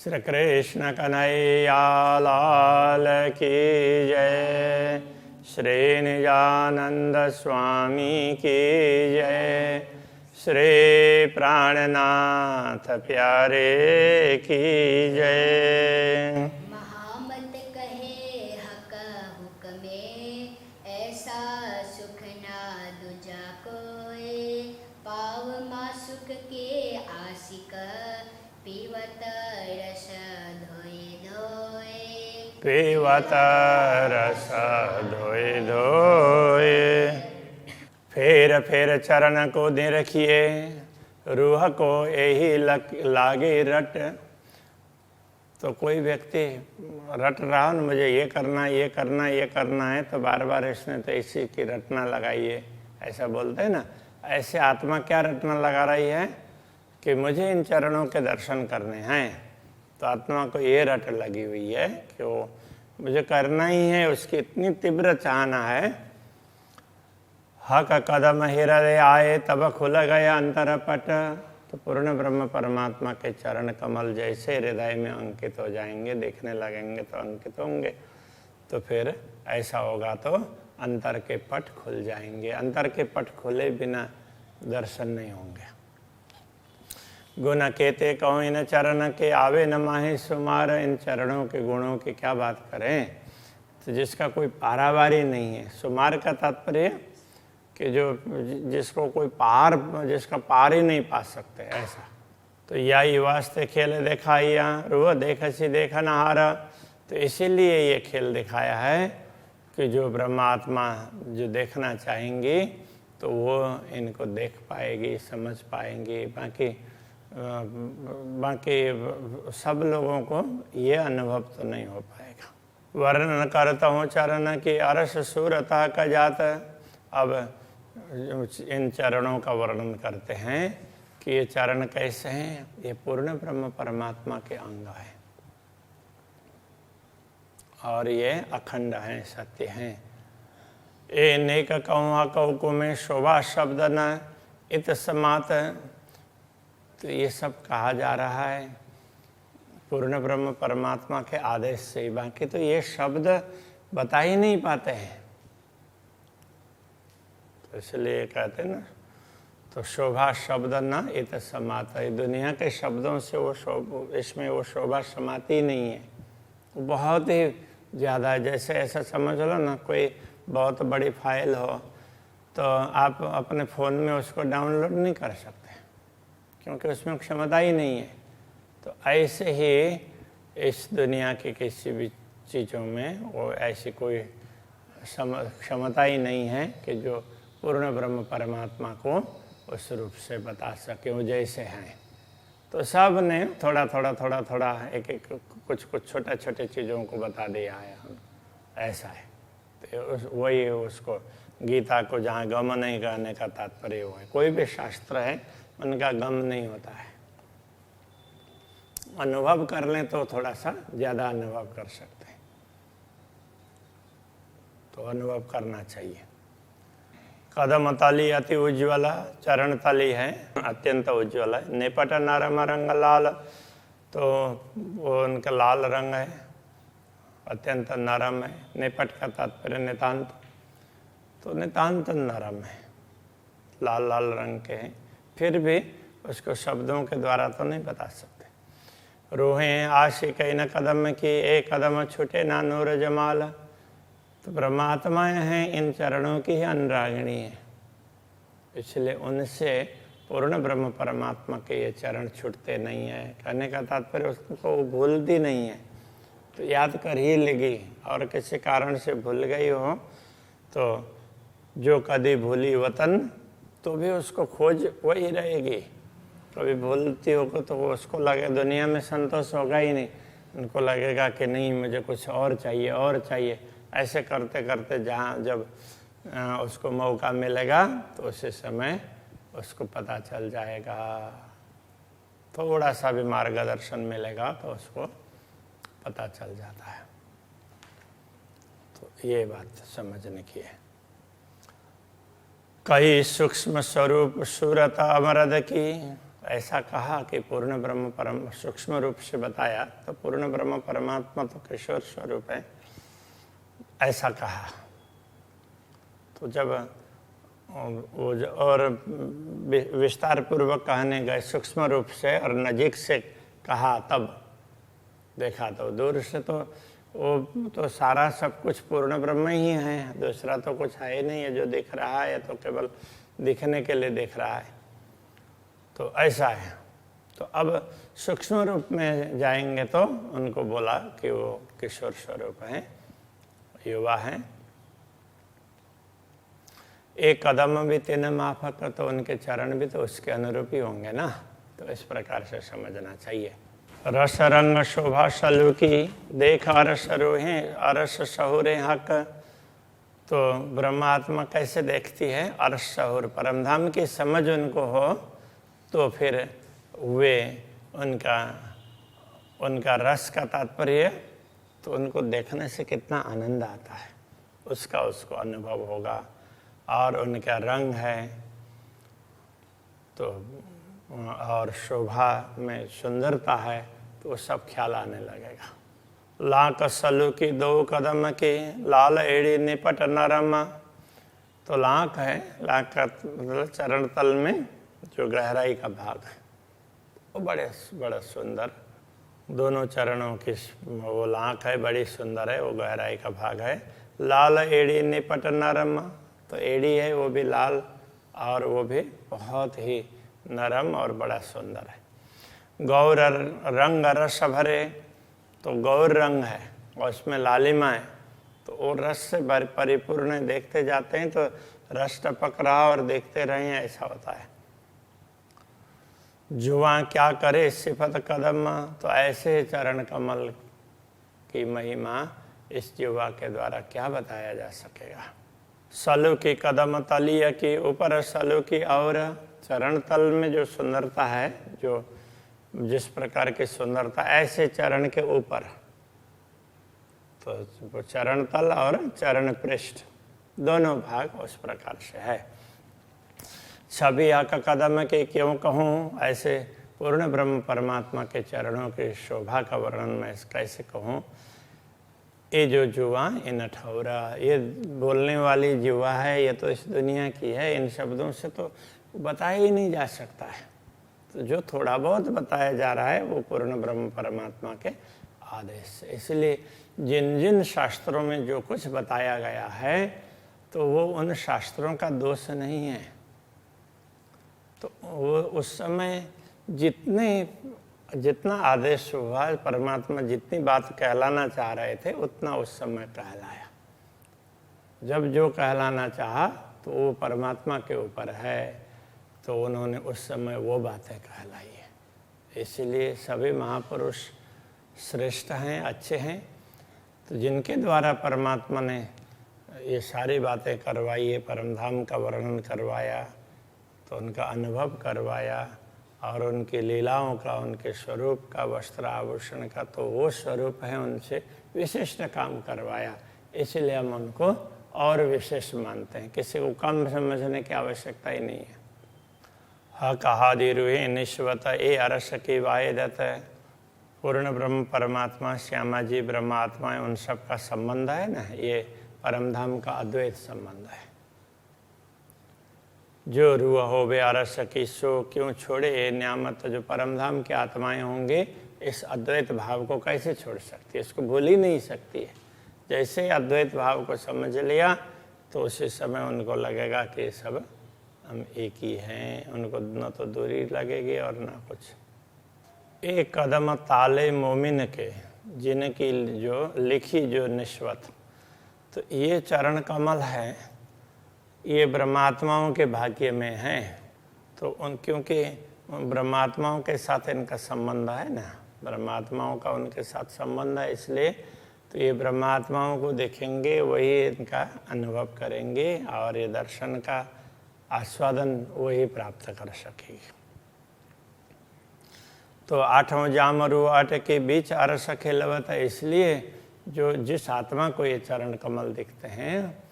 श्री कृष्ण कन्हैया लाल की जय। श्री निजानंद स्वामी की जय। श्री प्राणनाथ प्यारे की जय। महामत कहे हक हुक्मे, ऐसा सुख ना दूजा कोय। पाव मा सुख के आशिक, पीवत रस धोए धोए। पीवत रस धोए धोए। फेर चरण को दे रखिए, रूह को यही लागे रट। तो कोई व्यक्ति रट रहा न मुझे ये करना ये करना ये करना है, तो बार बार इसने तो इसी की रटना लगाई है, ऐसा बोलते हैं ना। ऐसे आत्मा क्या रटना लगा रही है कि मुझे इन चरणों के दर्शन करने हैं। तो आत्मा को ये रट लगी हुई है कि वो मुझे करना ही है, उसकी इतनी तीव्र चाहना है। हक कदम हृदय आए, तब खुल गया अंतर पट। तो पूर्ण ब्रह्म परमात्मा के चरण कमल जैसे हृदय में अंकित हो जाएंगे, देखने लगेंगे तो अंकित होंगे। तो फिर ऐसा होगा तो अंतर के पट खुल जाएंगे। अंतर के पट खुले बिना दर्शन नहीं होंगे। गुण केते कहो इन चरण के, आवे न माहे सुमार। इन चरणों के गुणों की क्या बात करें, तो जिसका कोई पारावारी नहीं है। सुमार का तात्पर्य कि जो जिसको कोई जिसका पार ही नहीं पा सकते, ऐसा। तो याई वास्ते खेल दिखाइया, रूह देख सी देखा न हारा। तो इसीलिए ये खेल दिखाया है कि जो ब्रह्मात्मा जो देखना चाहेंगी तो वो इनको देख पाएगी, समझ पाएंगी। बाकी सब लोगों को ये अनुभव तो नहीं हो पाएगा। वर्णन करता हूँ चरण की, अरस सूरता का जात। अब इन चरणों का वर्णन करते हैं कि ये चरण कैसे हैं। ये पूर्ण ब्रह्म परमात्मा के अंग हैं और ये अखंड हैं, सत्य हैं। ए नेक कौआ कौकु में शोभा शब्द न इत समात। तो ये सब कहा जा रहा है पूर्ण ब्रह्म परमात्मा के आदेश से। बाकी तो ये शब्द बता ही नहीं पाते हैं, तो इसलिए कहते हैं ना, तो शोभा शब्द न इत समात। दुनिया के शब्दों से वो इसमें वो शोभा समाती नहीं है, वो बहुत ही ज़्यादा है। जैसे ऐसा समझ लो ना, कोई बहुत बड़ी फाइल हो तो आप अपने फ़ोन में उसको डाउनलोड नहीं कर सकते क्योंकि उसमें क्षमता ही नहीं है। तो ऐसे ही इस दुनिया की किसी भी चीज़ों में वो ऐसी कोई क्षमता ही नहीं है कि जो पूर्ण ब्रह्म परमात्मा को उस रूप से बता सके, वो जैसे हैं। तो सब ने थोड़ा थोड़ा एक कुछ छोटे छोटे चीज़ों को बता दिया है, ऐसा है। तो वही उसको गीता को जहाँ गम नहीं करने का तात्पर्य वो है। कोई भी शास्त्र है उनका गम नहीं होता है। अनुभव कर लें तो थोड़ा सा ज़्यादा अनुभव कर सकते हैं, तो अनुभव करना चाहिए। कदम तली अति उज्ज्वला, चरण तली है अत्यंत उज्ज्वल है। निपट नरम रंग लाल, तो वो उनका लाल रंग है, अत्यंत नरम है। निपट का तात्पर्य नितांत, तो नितांत नरम है, लाल लाल रंग के हैं। फिर भी उसको शब्दों के द्वारा तो नहीं बता सकते। रूहें आशिक न कदम की, एक कदम छूटे ना नूर जमाल। तो परमात्माएँ हैं, इन चरणों की ही अनुरागिणी है, इसलिए उनसे पूर्ण ब्रह्म परमात्मा के ये चरण छूटते नहीं है। कहने का तात्पर्य उसको भूलती नहीं है, तो याद कर ही लेगी। और किसी कारण से भूल गई हो तो जो कभी भूली वतन, तो भी उसको खोज वही रहेगी। कभी भूलती होगा तो वो उसको लगे दुनिया में संतोष होगा ही नहीं, उनको लगेगा कि नहीं मुझे कुछ और चाहिए और चाहिए। ऐसे करते करते जहाँ जब उसको मौका मिलेगा तो उसी समय उसको पता चल जाएगा, थोड़ा सा भी मार्गदर्शन मिलेगा तो उसको पता चल जाता है। तो ये बात समझने की है। कई सूक्ष्म स्वरूप सूरत अमरद की, ऐसा कहा कि पूर्ण ब्रह्म परम सूक्ष्म रूप से बताया, तो पूर्ण ब्रह्म परमात्मा तो किशोर स्वरूप है, ऐसा कहा। तो जब और विस्तार पूर्वक कहने गए सूक्ष्म रूप से और नजीक से कहा, तब देखा तो दूर से तो वो तो सारा सब कुछ पूर्ण ब्रह्म ही है, दूसरा तो कुछ है ही नहीं है। जो दिख रहा है तो केवल दिखने के लिए दिख रहा है, तो ऐसा है। तो अब सूक्ष्म रूप में जाएंगे तो उनको बोला कि वो किशोर स्वरूप हैं, युवा हैं। एक कदम भी तीन माफक, तो उनके चरण भी तो उसके अनुरूप ही होंगे ना। तो इस प्रकार से समझना चाहिए। रस रंग शोभा सलूकी देख अरस रोहे अरस सहुरे हक। तो ब्रह्मात्मा कैसे देखती है? अरस सहुर, परमधाम की समझ उनको हो तो फिर वे उनका रस का तात्पर्य, तो उनको देखने से कितना आनंद आता है उसका उसको अनुभव होगा। और उनका रंग है तो और शोभा में सुंदरता है, तो वो सब ख्याल आने लगेगा। लाक सलू की दो कदम की लाल एड़ी निपट नरम। तो लाक है, लाक का मतलब चरण तल में जो गहराई का भाग है वो बड़ा सुंदर, दोनों चरणों की वो लाक है, बड़ी सुंदर है, वो गहराई का भाग है। लाल एड़ी निपट नरम, तो एड़ी है वो भी लाल और वो भी बहुत ही नरम और बड़ा सुंदर है। गौर रंग रस भरे, तो गौर रंग है और उसमें लालिमा है, तो वो रस से परिपूर्ण देखते जाते हैं तो रस टपक रहा और देखते रहे, ऐसा होता है। जुआ क्या करे सिफत कदम, तो ऐसे चरण कमल की महिमा इस जुआ के द्वारा क्या बताया जा सकेगा। सलू की कदम तलिया की ऊपर सलू की, और चरण तल में जो सुंदरता है, जो जिस प्रकार की सुंदरता ऐसे चरण के ऊपर, तो चरण तल और चरण पृष्ठ दोनों भाग उस प्रकार से है। छवि आका कदम के क्यों कहूँ, ऐसे पूर्ण ब्रह्म परमात्मा के चरणों की शोभा का वर्णन मैं कैसे कहूँ। ये जो जुआ, ये नठौरा, ये बोलने वाली जुआ है, ये तो इस दुनिया की है, इन शब्दों से तो बताया ही नहीं जा सकता है। तो जो थोड़ा बहुत बताया जा रहा है वो पूर्ण ब्रह्म परमात्मा के आदेश से। इसलिए जिन जिन शास्त्रों में जो कुछ बताया गया है तो वो उन शास्त्रों का दोष नहीं है। तो वो उस समय जितना आदेश हुआ, परमात्मा जितनी बात कहलाना चाह रहे थे उतना उस समय कहलाया। जब जो कहलाना चाहा तो वो परमात्मा के ऊपर है, तो उन्होंने उस समय वो बातें कहलाई है। इसलिए सभी महापुरुष श्रेष्ठ हैं, अच्छे हैं। तो जिनके द्वारा परमात्मा ने ये सारी बातें करवाई है, परमधाम का वर्णन करवाया, तो उनका अनुभव करवाया और उनकी लीलाओं का, उनके स्वरूप का, वस्त्र आभूषण का, तो वो स्वरूप है, उनसे विशिष्ट काम करवाया। इसलिए हम उनको और विशेष मानते हैं, किसी को कम समझने की आवश्यकता ही नहीं है। कहादि रूहे निश्वत ए अरस की वायदत, पूर्ण ब्रह्म परमात्मा, श्यामा जी ब्रह्मात्मा, उन सब का संबंध है ना, ये परमधाम का अद्वैत संबंध है। जो रूह हो वे अरस की सो क्यों छोड़े न्यामत, जो परमधाम की आत्माएं होंगे इस अद्वैत भाव को कैसे छोड़ सकती है, इसको भूल ही नहीं सकती है। जैसे अद्वैत भाव को समझ लिया तो उसी समय उनको लगेगा कि सब हम एक ही हैं, उनको न तो दूरी लगेगी और न कुछ। एक कदम ताले मोमिन के, जिनकी जो लिखी जो निश्वत, तो ये चरण कमल है, ये ब्रह्मात्माओं के भाग्य में हैं। तो क्योंकि ब्रह्मात्माओं के साथ इनका संबंध है ना, ब्रह्मात्माओं का उनके साथ संबंध है, इसलिए तो ये ब्रह्मात्माओं को देखेंगे, वही इनका अनुभव करेंगे और ये दर्शन का आस्वादन वही प्राप्त कर सकेगी। तो आठों जामरु आठ के बीच अरस खेलवत, इसलिए जो जिस आत्मा को ये चरण कमल दिखते हैं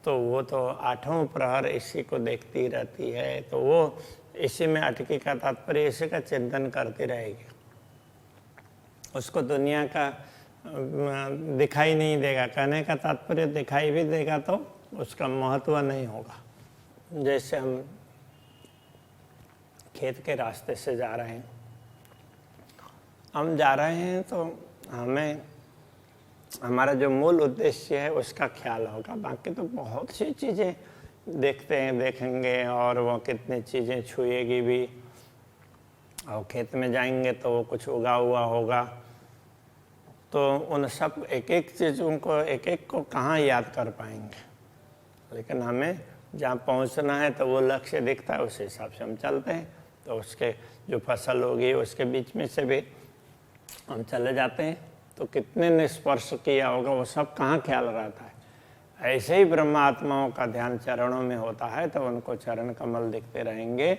तो वो तो आठों प्रहर इसी को देखती रहती है। तो वो इसी में अटकी का तात्पर्य इसी का चिंतन करती रहेगी। उसको दुनिया का दिखाई नहीं देगा। कहने का तात्पर्य दिखाई भी देगा तो उसका महत्व नहीं होगा। जैसे हम खेत के रास्ते से जा रहे हैं, हम जा रहे हैं तो हमें हमारा जो मूल उद्देश्य है उसका ख्याल होगा। बाकी तो बहुत सी चीज़ें देखेंगे और वो कितनी चीज़ें छुएगी भी, और खेत में जाएंगे तो वो कुछ उगा हुआ होगा, तो उन सब एक एक चीज़ों को एक एक को कहाँ याद कर पाएंगे। लेकिन हमें जहाँ पहुँचना है तो वो लक्ष्य दिखता है, उस हिसाब से हम चलते हैं। तो उसके जो फसल होगी उसके बीच में से भी हम चले जाते हैं, तो कितने ने स्पर्श किया होगा वो सब कहाँ ख्याल रहता है। ऐसे ही ब्रह्मात्माओं का ध्यान चरणों में होता है तो उनको चरण कमल दिखते रहेंगे।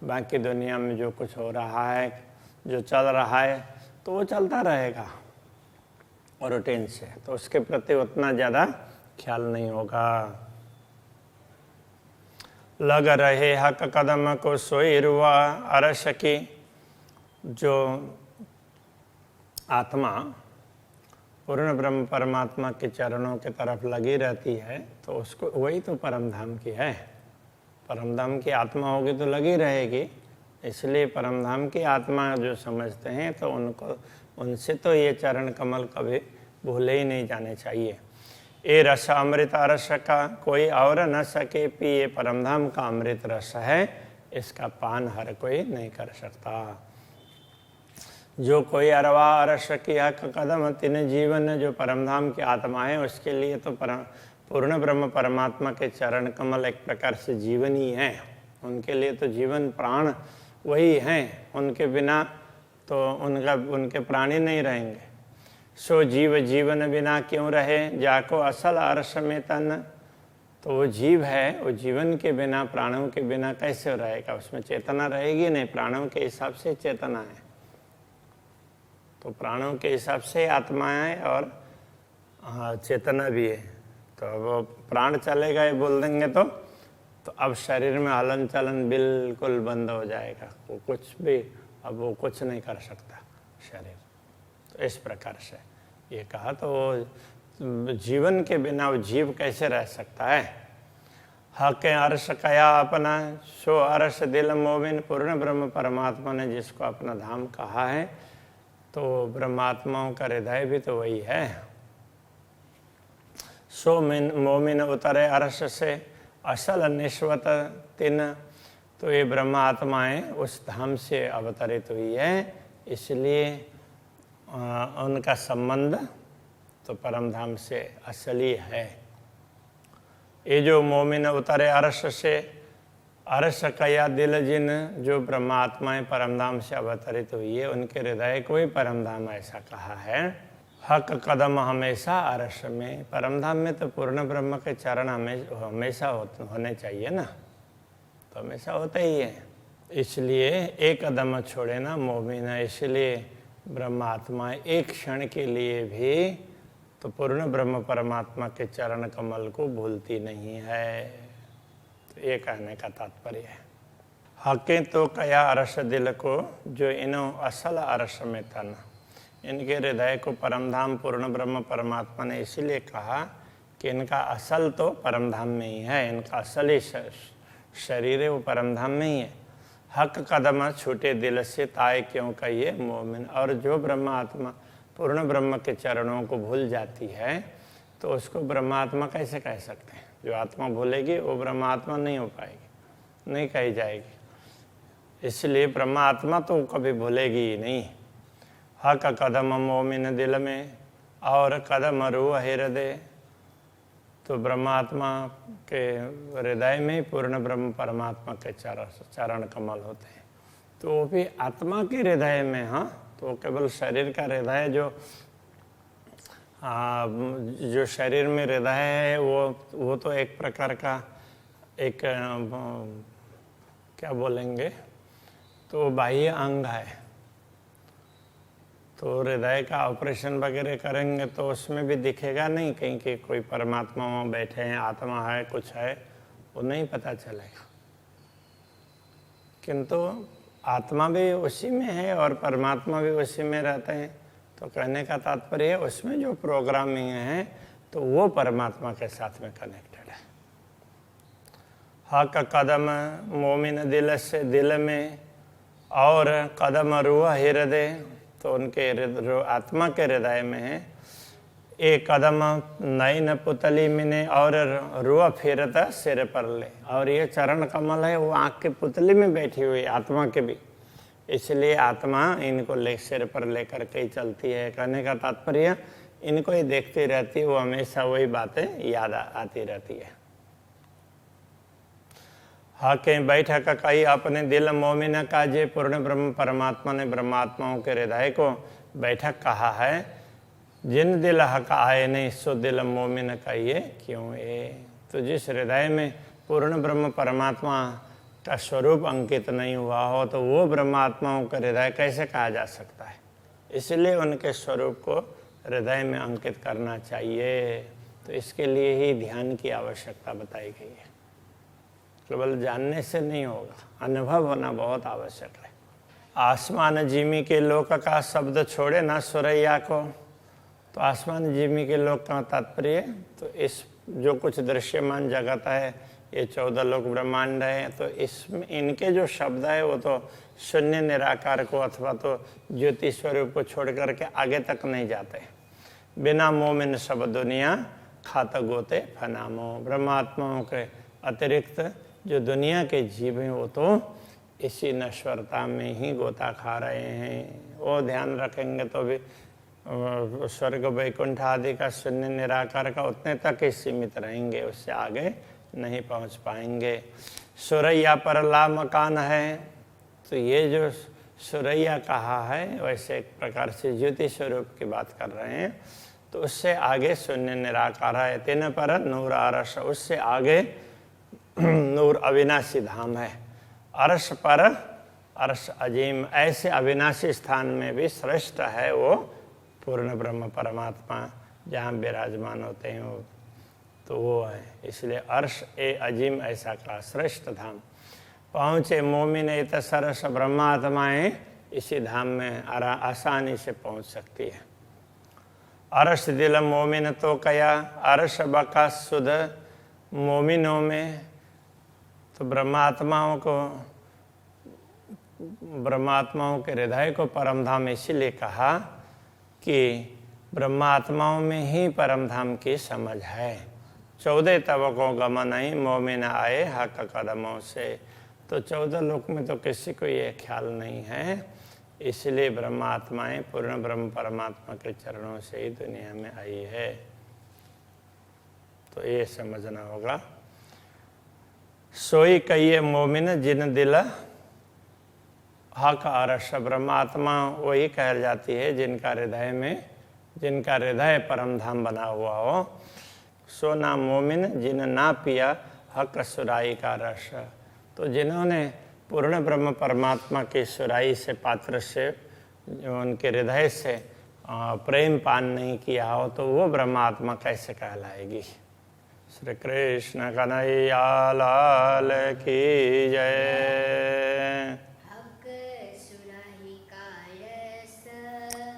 बाकी दुनिया में जो कुछ हो रहा है, जो चल रहा है, तो वो चलता रहेगा रूटीन से, तो उसके प्रति उतना ज़्यादा ख्याल नहीं होगा। लग रहे हक कदम को सोई रुआ अरस की। जो आत्मा पूर्ण ब्रह्म परमात्मा के चरणों के तरफ लगी रहती है तो उसको वही तो परम धाम की है। परम धाम की आत्मा होगी तो लगी रहेगी। इसलिए परम धाम की आत्मा जो समझते हैं तो उनको उनसे तो ये चरण कमल कभी भूले ही नहीं जाने चाहिए। ये रस अमृत रस का कोई और न सके पिए, परम धाम का अमृत रस है, इसका पान हर कोई नहीं कर सकता। जो कोई अरवा अरस किया कदम तिन जीवन, जो परमधाम की आत्मा है उसके लिए तो पूर्ण ब्रह्म परमात्मा के चरण कमल एक प्रकार से जीवन ही है। उनके लिए तो जीवन प्राण वही हैं, उनके बिना तो उनके प्राण ही नहीं रहेंगे। सो जीव जीवन बिना क्यों रहे, जाको असल अरस में तन। तो वो जीव है, वो जीवन के बिना प्राणों के बिना कैसे रहेगा, उसमें चेतना रहेगी नहीं। प्राणों के हिसाब से चेतना है, तो प्राणों के हिसाब से आत्मा है और चेतना भी है। तो वो प्राण चले गए बोल देंगे तो अब शरीर में हलन चलन बिल्कुल बंद हो जाएगा। वो कुछ भी अब वो कुछ नहीं कर सकता शरीर। तो इस प्रकार से ये कहा, तो जीवन के बिना वो जीव कैसे रह सकता है। हक अर्श कया अपना, सो अर्श दिल मोमिन। पूर्ण ब्रह्म परमात्मा ने जिसको अपना धाम कहा है, तो ब्रह्मात्माओं का हृदय भी तो वही है। सो मोमिन उतरे अर्श से असल निश्वत तिन। तो ये ब्रह्मात्माएं उस धाम से अवतरित हुई है, इसलिए उनका संबंध तो परम धाम से असली है। ये जो मोमिन उतरे अर्श से, अर्श कया दिल जिन, जो ब्रह्मात्माएं परमधाम से अवतरित हुई है उनके हृदय को ही परमधाम ऐसा कहा है। हक कदम हमेशा अर्श में, परमधाम में तो पूर्ण ब्रह्म के चरण हमेशा होने चाहिए ना, तो हमेशा होते ही है। इसलिए एक कदम छोड़े ना मोमिन। इसलिए ब्रह्मात्मा एक क्षण के लिए भी तो पूर्ण ब्रह्म परमात्मा के चरण कमल को भूलती नहीं है। तो ये कहने का तात्पर्य है। हकें तो कया अरस दिल को, जो इन्हों असल अरस में तन। इनके हृदय को परमधाम पूर्ण ब्रह्म परमात्मा ने इसीलिए कहा कि इनका असल तो परमधाम में ही है। इनका असली शरीर है वो परमधाम में ही है। हक कदम छूटे दिल से ताए क्यों कहिए मोमिन। और जो ब्रह्मात्मा पूर्ण ब्रह्म के चरणों को भूल जाती है तो उसको ब्रह्मात्मा कैसे कह सकते हैं। जो आत्मा भूलेगी वो ब्रह्मात्मा नहीं हो पाएगी, नहीं कही जाएगी। इसलिए ब्रह्मात्मा तो कभी भूलेगी ही नहीं। हक कदम मोमिन दिल में और कदम रूह हृदय। तो ब्रह्मात्मा के हृदय में पूर्ण ब्रह्म परमात्मा के चरण कमल होते हैं। तो वो भी आत्मा के हृदय में, हाँ, तो केवल शरीर का हृदय जो शरीर में हृदय है वो तो एक प्रकार का एक क्या बोलेंगे, तो बाह्य अंग है। तो हृदय का ऑपरेशन वगैरह करेंगे तो उसमें भी दिखेगा नहीं कहीं कि कोई परमात्मा वहाँ बैठे हैं, आत्मा है, कुछ है, वो नहीं पता चलेगा। किंतु आत्मा भी उसी में है और परमात्मा भी उसी में रहते हैं। तो कहने का तात्पर्य है उसमें जो प्रोग्रामिंग है तो वो परमात्मा के साथ में कनेक्टेड है। हक कदम मोमिन दिल से दिल में और कदम रूह हृदय, तो उनके आत्मा के हृदय में है। एक कदम नई न पुतली मिने और रूह फिरता सिर पर ले, और ये चरण कमल है वो आँख के पुतली में बैठी हुई आत्मा के भी, इसलिए आत्मा इनको ले सिर पर लेकर के ही चलती है। कहने का तात्पर्य इनको ही देखती रहती है, वो हमेशा वही बातें याद आती रहती है। हाँ के बैठक कही अपने दिल मोमिन का जे पूर्ण ब्रह्म परमात्मा ने ब्रह्मात्माओं के हृदय को बैठक कहा है। जिन दिल हक आए नहीं सो दिल मोमिन कहिए क्यों ए। तो जिस हृदय में पूर्ण ब्रह्म परमात्मा का स्वरूप अंकित नहीं हुआ हो तो वो ब्रह्मात्माओं का हृदय कैसे कहा जा सकता है। इसलिए उनके स्वरूप को हृदय में अंकित करना चाहिए। तो इसके लिए ही ध्यान की आवश्यकता बताई गई है। केवल जानने से नहीं होगा, अनुभव होना बहुत आवश्यक है। आसमान जिमी के लोक का शब्द छोड़े ना सुरैया को। तो आसमान जिमी के लोक का तात्पर्य तो इस जो कुछ दृश्यमान जगत है, ये 14 लोक ब्रह्मांड है, तो इसमें इनके जो शब्द है वो तो शून्य निराकार को अथवा तो ज्योति स्वरूप को छोड़ करके आगे तक नहीं जाते। बिना मोमिन सब दुनिया खात गोते फनामो। ब्रह्मात्माओं के अतिरिक्त जो दुनिया के जीव हैं वो तो इसी नश्वरता में ही गोता खा रहे हैं। वो ध्यान रखेंगे तो भी स्वर्ग वैकुंठ आदि का शून्य निराकार का उतने तक ही सीमित रहेंगे, उससे आगे नहीं पहुंच पाएंगे। सुरैया पर ला मकान है, तो ये जो सुरैया कहा है वैसे एक प्रकार से ज्योति स्वरूप की बात कर रहे हैं। तो उससे आगे शून्य निराकार है। तीन पर नूर अरश, उससे आगे नूर अविनाशी धाम है। अर्श पर अर्श अजीम, ऐसे अविनाशी स्थान में भी श्रेष्ठ है वो पूर्ण ब्रह्म परमात्मा जहाँ विराजमान होते हैं वो, तो वो है। इसलिए अर्श ए अजीम ऐसा का श्रेष्ठ धाम। पहुँचे मोमिन इत सरस ब्रह्मात्माएँ इसी धाम में आसानी से पहुँच सकती है। अर्श दिल मोमिन तो कया अर्श बका सुध मोमिनों में। तो ब्रह्मात्माओं के हृदय को परम धाम इसीलिए कहा कि ब्रह्मात्माओं में ही परम धाम की समझ है। 14 तबकों गमन ही मोमिन आए हक कदमों से। तो 14 लोक में तो किसी को ये ख्याल नहीं है, इसलिए ब्रह्मात्माएं पूर्ण ब्रह्म परमात्मा के चरणों से ही दुनिया में आई है। तो ये समझना होगा। सोई कहिए मोमिन जिन दिल हक अरश। ब्रह्मात्मा वही कह जाती है जिनका हृदय परम धाम बना हुआ हो। सो ना मोमिन जिन ना पिया हक सुराई का रस। तो जिन्होंने पूर्ण ब्रह्म परमात्मा की सुराई से पात्र से उनके हृदय से प्रेम पान नहीं किया हो तो वो ब्रह्मात्मा कैसे कहलाएगी। श्री कृष्ण कन्हैया लाल की जय।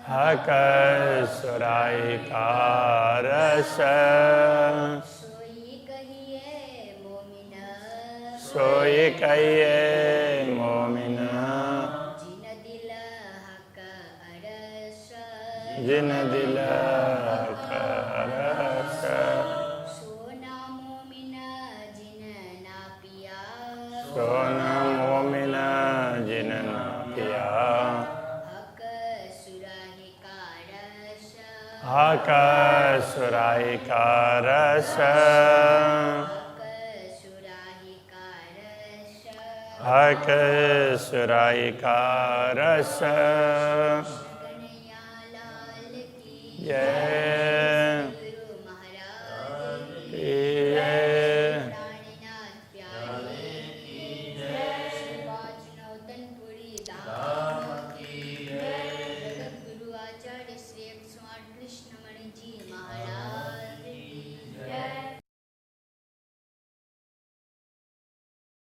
हक सुराई का रस सोई कहिए मोमिना जिन दिल हक अरस। सोना मोमिना जिन ना पिया हक सुराई का रस। हक सुराई का रस। जय।